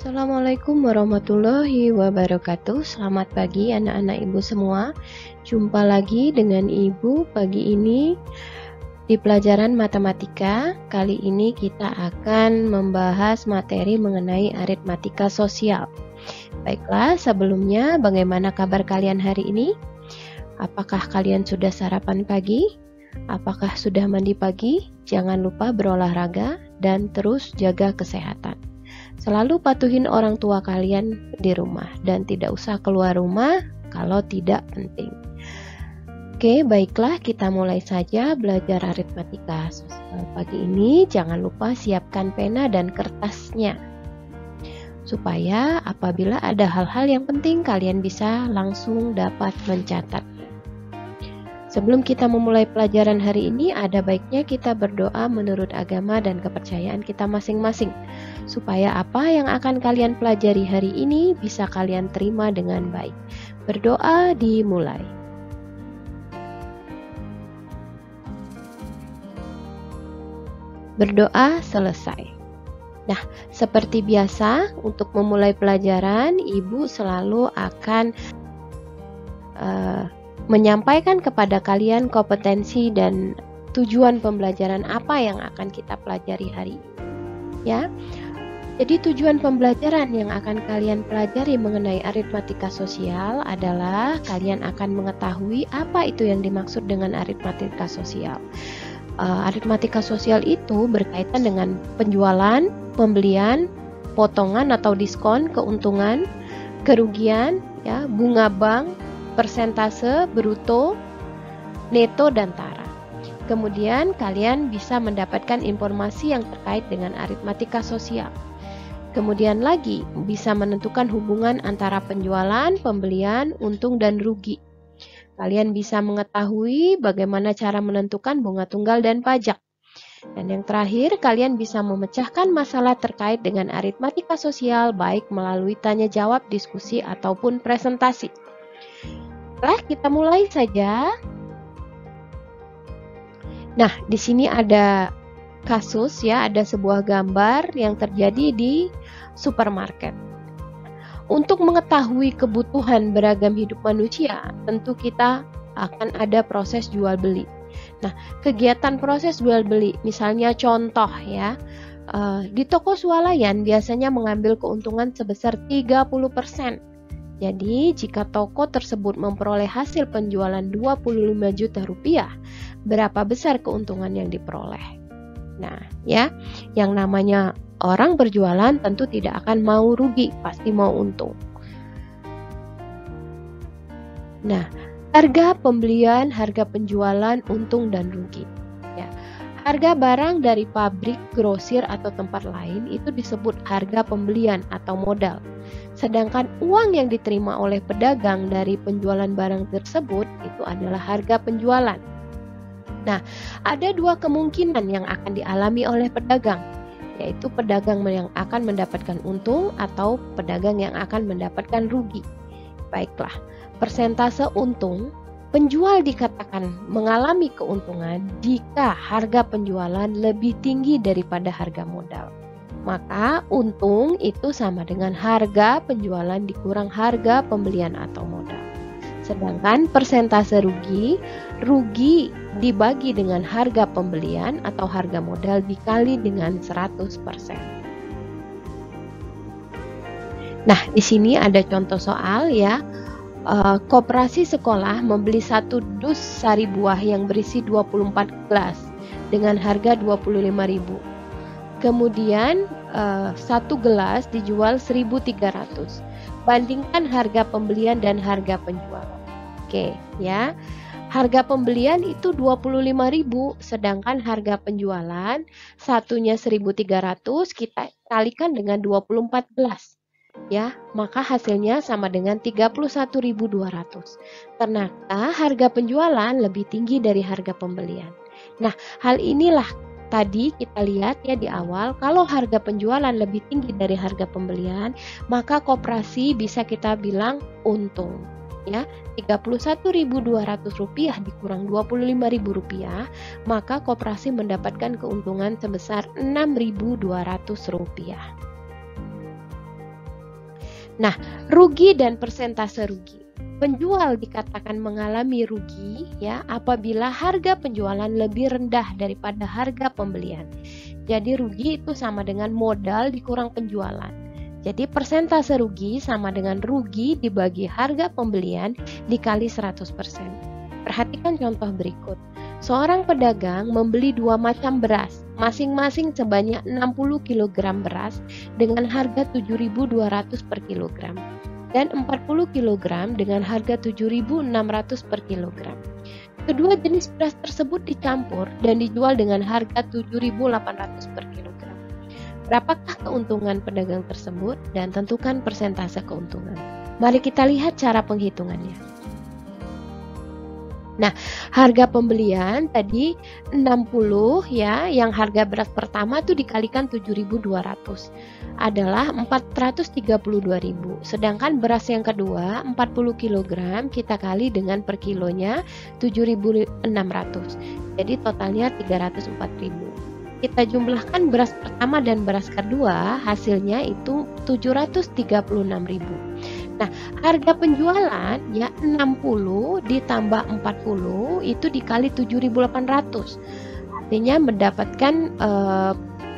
Assalamualaikum warahmatullahi wabarakatuh. Selamat pagi anak-anak ibu semua. Jumpa lagi dengan ibu pagi ini di pelajaran matematika. Kali ini kita akan membahas materi mengenai aritmatika sosial. Baiklah, sebelumnya bagaimana kabar kalian hari ini? Apakah kalian sudah sarapan pagi? Apakah sudah mandi pagi? Jangan lupa berolahraga dan terus jaga kesehatan. Selalu patuhin orang tua kalian di rumah dan tidak usah keluar rumah kalau tidak penting. Oke, baiklah kita mulai saja belajar aritmatika sosial pagi ini. Jangan lupa siapkan pena dan kertasnya supaya apabila ada hal-hal yang penting kalian bisa langsung dapat mencatat. Sebelum kita memulai pelajaran hari ini, ada baiknya kita berdoa menurut agama dan kepercayaan kita masing-masing, supaya apa yang akan kalian pelajari hari ini bisa kalian terima dengan baik. Berdoa dimulai. Berdoa selesai. Nah, seperti biasa, untuk memulai pelajaran, Ibu selalu akan menyampaikan kepada kalian kompetensi dan tujuan pembelajaran apa yang akan kita pelajari hari ini. Ya. Jadi tujuan pembelajaran yang akan kalian pelajari mengenai aritmatika sosial adalah kalian akan mengetahui apa itu yang dimaksud dengan aritmatika sosial. Aritmatika sosial itu berkaitan dengan penjualan, pembelian, potongan atau diskon, keuntungan, kerugian, ya, bunga bank, persentase, bruto, neto, dan tara. Kemudian kalian bisa mendapatkan informasi yang terkait dengan aritmatika sosial. Kemudian lagi bisa menentukan hubungan antara penjualan, pembelian, untung, dan rugi. Kalian bisa mengetahui bagaimana cara menentukan bunga tunggal dan pajak. Dan yang terakhir, kalian bisa memecahkan masalah terkait dengan aritmatika sosial baik melalui tanya jawab, diskusi, ataupun presentasi. Kita mulai saja. Nah, di sini ada kasus ya, ada sebuah gambar yang terjadi di supermarket. Untuk mengetahui kebutuhan beragam hidup manusia, tentu kita akan ada proses jual beli. Nah, kegiatan proses jual beli, misalnya contoh ya, di toko swalayan biasanya mengambil keuntungan sebesar 30%. Jadi, jika toko tersebut memperoleh hasil penjualan 25 juta rupiah, berapa besar keuntungan yang diperoleh? Nah, ya, yang namanya orang berjualan tentu tidak akan mau rugi, pasti mau untung. Nah, harga pembelian, harga penjualan, untung dan rugi. Ya. Harga barang dari pabrik, grosir atau tempat lain itu disebut harga pembelian atau modal. Sedangkan uang yang diterima oleh pedagang dari penjualan barang tersebut itu adalah harga penjualan. Nah, ada dua kemungkinan yang akan dialami oleh pedagang, yaitu pedagang yang akan mendapatkan untung atau pedagang yang akan mendapatkan rugi. Baiklah, persentase untung, penjual dikatakan mengalami keuntungan jika harga penjualan lebih tinggi daripada harga modal. Maka untung itu sama dengan harga penjualan dikurang harga pembelian atau modal. Sedangkan persentase rugi dibagi dengan harga pembelian atau harga modal dikali dengan 100%. Nah, di sini ada contoh soal ya. Koperasi sekolah membeli satu dus sari buah yang berisi 24 gelas dengan harga 25.000. Kemudian satu gelas dijual 1.300. Bandingkan harga pembelian dan harga penjualan. Oke, ya. Harga pembelian itu 25.000, sedangkan harga penjualan satunya 1.300 kita kalikan dengan 24 gelas. Ya, maka hasilnya sama dengan 31.200. Ternyata harga penjualan lebih tinggi dari harga pembelian. Nah, hal inilah tadi kita lihat ya di awal, kalau harga penjualan lebih tinggi dari harga pembelian, maka koperasi bisa kita bilang untung. Ya, Rp31.200 dikurang Rp25.000, maka koperasi mendapatkan keuntungan sebesar Rp6.200. Nah, rugi dan persentase rugi. Penjual dikatakan mengalami rugi ya apabila harga penjualan lebih rendah daripada harga pembelian. Jadi rugi itu sama dengan modal dikurang penjualan. Jadi persentase rugi sama dengan rugi dibagi harga pembelian dikali 100%. Perhatikan contoh berikut. Seorang pedagang membeli 2 macam beras, masing-masing sebanyak 60 kg beras dengan harga 7.200 per kilogram dan 40 kg dengan harga 7.600 per kilogram. Kedua jenis beras tersebut dicampur dan dijual dengan harga 7.800 per kilogram. Berapakah keuntungan pedagang tersebut dan tentukan persentase keuntungan. Mari kita lihat cara penghitungannya. Nah, harga pembelian tadi 60 ya, yang harga beras pertama itu dikalikan 7.200 adalah 432.000. Sedangkan beras yang kedua 40 kg kita kali dengan per kilonya 7.600. Jadi totalnya 304.000. Kita jumlahkan beras pertama dan beras kedua, hasilnya itu 736.000. Nah, harga penjualan ya 60 ditambah 40 itu dikali 7.800. Artinya mendapatkan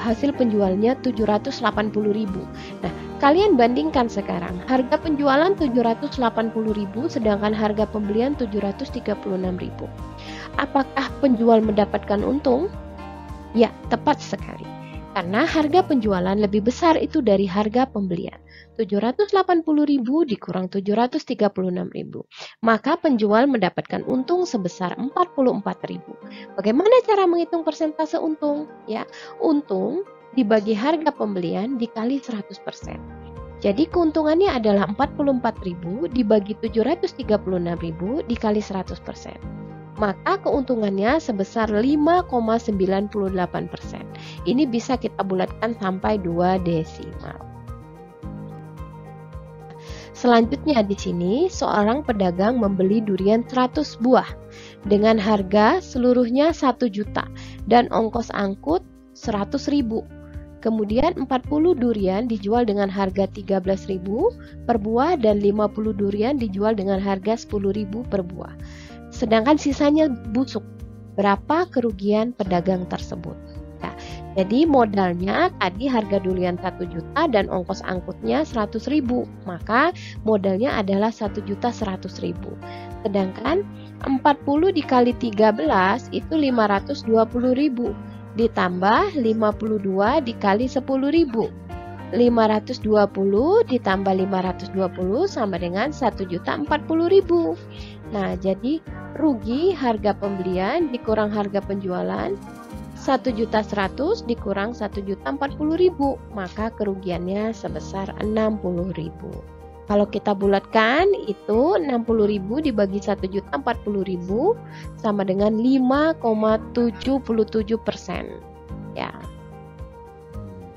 hasil penjualnya 780.000. Nah, kalian bandingkan sekarang. Harga penjualan 780.000 sedangkan harga pembelian 736.000. Apakah penjual mendapatkan untung? Ya, tepat sekali. Karena harga penjualan lebih besar itu dari harga pembelian. 780.000 dikurang 736.000. Maka penjual mendapatkan untung sebesar 44.000. Bagaimana cara menghitung persentase untung? Ya, untung dibagi harga pembelian dikali 100%. Jadi keuntungannya adalah 44.000 dibagi 736.000 dikali 100%. Maka keuntungannya sebesar 5,98%. Ini bisa kita bulatkan sampai 2 desimal. Selanjutnya di sini seorang pedagang membeli durian 100 buah dengan harga seluruhnya 1 juta dan ongkos angkut 100.000. Kemudian 40 durian dijual dengan harga 13.000 per buah dan 50 durian dijual dengan harga 10.000 per buah. Sedangkan sisanya busuk. Berapa kerugian pedagang tersebut? Nah, jadi modalnya tadi harga durian 1 juta dan ongkos angkutnya 100.000. Maka modalnya adalah 1.100.000. Sedangkan 40 dikali 13 itu 520.000. Ditambah 52 dikali 10.000. 520 ditambah 520 sama dengan 1.040.000. Nah, jadi rugi harga pembelian dikurang harga penjualan 1.100.000 dikurang 1.040.000, maka kerugiannya sebesar 60.000. Kalau kita bulatkan itu 60.000 dibagi 1.040.000 sama dengan 5,77%. Ya.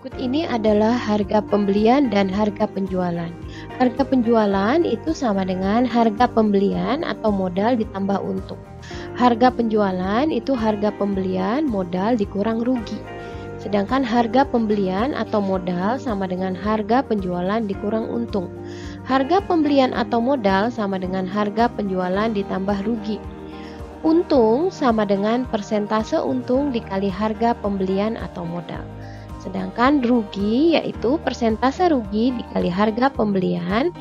Berikut ini adalah harga pembelian dan harga penjualan. Harga penjualan itu sama dengan harga pembelian atau modal ditambah untung. Harga penjualan itu harga pembelian modal dikurang rugi. Sedangkan harga pembelian atau modal sama dengan harga penjualan dikurang untung. Harga pembelian atau modal sama dengan harga penjualan ditambah rugi. Untung sama dengan persentase untung dikali harga pembelian atau modal. Sedangkan rugi yaitu persentase rugi dikali harga pembelian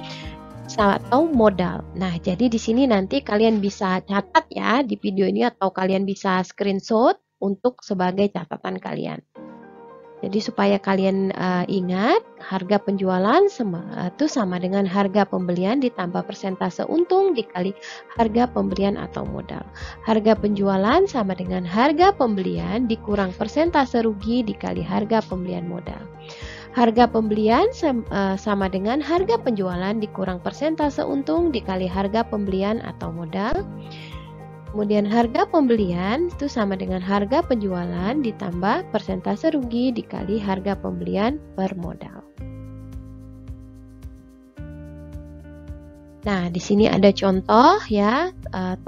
atau modal. Nah, jadi di sini nanti kalian bisa catat ya di video ini atau kalian bisa screenshot untuk sebagai catatan kalian. Jadi supaya kalian ingat harga penjualan itu sama dengan harga pembelian ditambah persentase untung dikali harga pembelian atau modal. Harga penjualan sama dengan harga pembelian dikurang persentase rugi dikali harga pembelian modal. Harga pembelian sama dengan harga penjualan dikurang persentase untung dikali harga pembelian atau modal. Kemudian harga pembelian itu sama dengan harga penjualan ditambah persentase rugi dikali harga pembelian per modal. Nah, di sini ada contoh ya,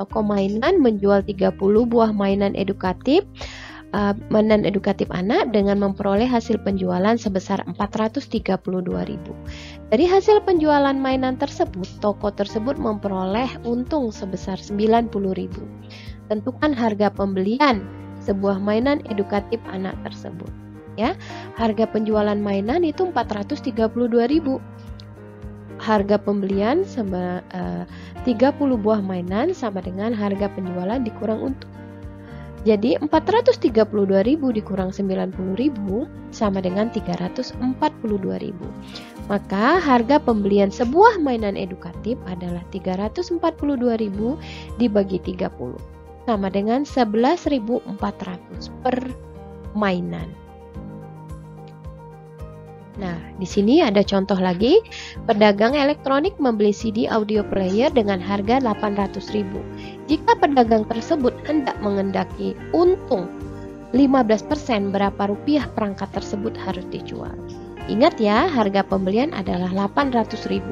toko mainan menjual 30 buah mainan edukatif mainan edukatif anak dengan memperoleh hasil penjualan sebesar 432.000. Dari hasil penjualan mainan tersebut, toko tersebut memperoleh untung sebesar 90.000. Tentukan harga pembelian sebuah mainan edukatif anak tersebut. Ya, harga penjualan mainan itu 432.000. Harga pembelian 30 buah mainan sama dengan harga penjualan dikurang untung. Jadi 432.000 dikurang 90.000 sama dengan 342.000. Maka harga pembelian sebuah mainan edukatif adalah 342.000 dibagi 30 sama dengan 11.400 per mainan. Nah, di sini ada contoh lagi. Pedagang elektronik membeli CD audio player dengan harga 800.000. Jika pedagang tersebut hendak mengendaki untung 15%, berapa rupiah perangkat tersebut harus dijual? Ingat ya, harga pembelian adalah 800.000.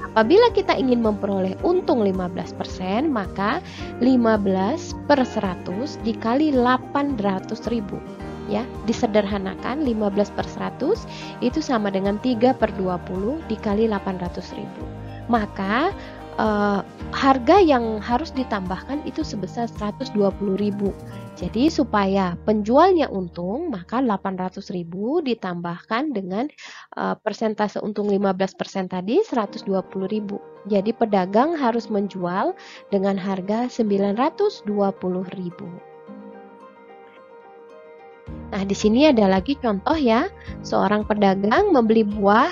Apabila kita ingin memperoleh untung 15%, maka 15 per 100 dikali 800.000. Ya, disederhanakan 15 per 100 itu sama dengan 3 per 20 dikali 800.000. Maka harga yang harus ditambahkan itu sebesar 120.000. Jadi supaya penjualnya untung, maka 800.000 ditambahkan dengan persentase untung 15% tadi 120.000. Jadi pedagang harus menjual dengan harga 920.000. Nah, di sini ada lagi contoh ya. Seorang pedagang membeli buah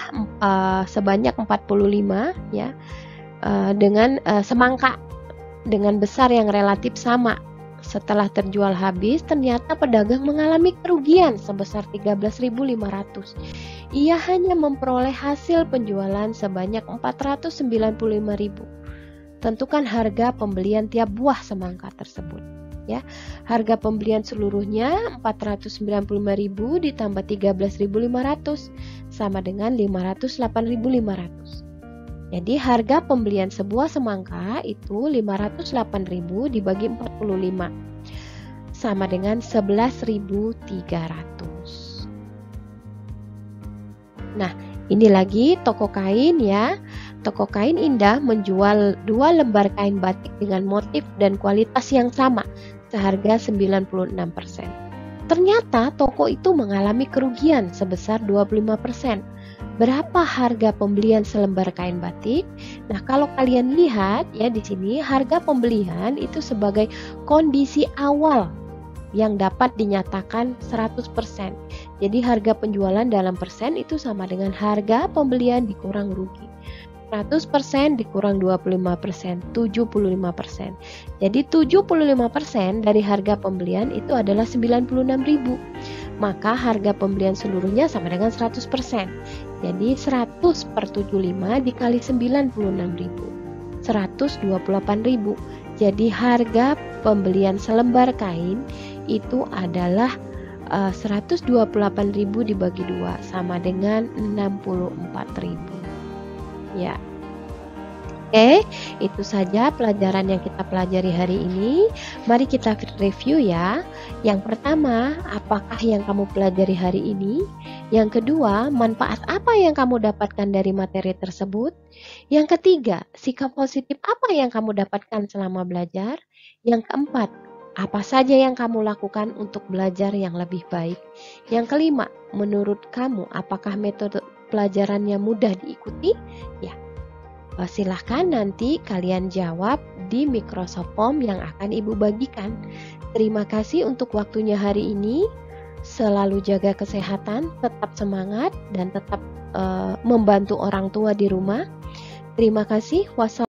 sebanyak 45 ya dengan semangka dengan besar yang relatif sama. Setelah terjual habis, ternyata pedagang mengalami kerugian sebesar 13.500. Ia hanya memperoleh hasil penjualan sebanyak 495.000. Tentukan harga pembelian tiap buah semangka tersebut. Ya, harga pembelian seluruhnya 495.000 ditambah 13.500 sama dengan 508.500. Jadi harga pembelian sebuah semangka itu 508.000 dibagi 45 sama dengan 11.300. Nah, ini lagi toko kain ya. Toko kain Indah menjual 2 lembar kain batik dengan motif dan kualitas yang sama seharga 96%. Ternyata toko itu mengalami kerugian sebesar 25%. Berapa harga pembelian selembar kain batik? Nah, kalau kalian lihat ya di sini harga pembelian itu sebagai kondisi awal yang dapat dinyatakan 100%. Jadi harga penjualan dalam persen itu sama dengan harga pembelian dikurang rugi. 100% dikurang 25%, 75%. Jadi 75% dari harga pembelian itu adalah 96.000. Maka harga pembelian seluruhnya sama dengan 100%. Jadi 100 per 75 dikali 96.000. 128.000. Jadi harga pembelian selembar kain itu adalah 128.000 dibagi 2 sama dengan 64.000. Ya. Oke, itu saja pelajaran yang kita pelajari hari ini. Mari kita review ya. Yang pertama, apakah yang kamu pelajari hari ini? Yang kedua, manfaat apa yang kamu dapatkan dari materi tersebut? Yang ketiga, sikap positif apa yang kamu dapatkan selama belajar? Yang keempat, apa saja yang kamu lakukan untuk belajar yang lebih baik? Yang kelima, menurut kamu apakah metode pelajarannya mudah diikuti? Ya. Silahkan nanti kalian jawab di Microsoft Form yang akan Ibu bagikan. Terima kasih untuk waktunya hari ini. Selalu jaga kesehatan, tetap semangat, dan tetap membantu orang tua di rumah. Terima kasih. Wassalamualaikum.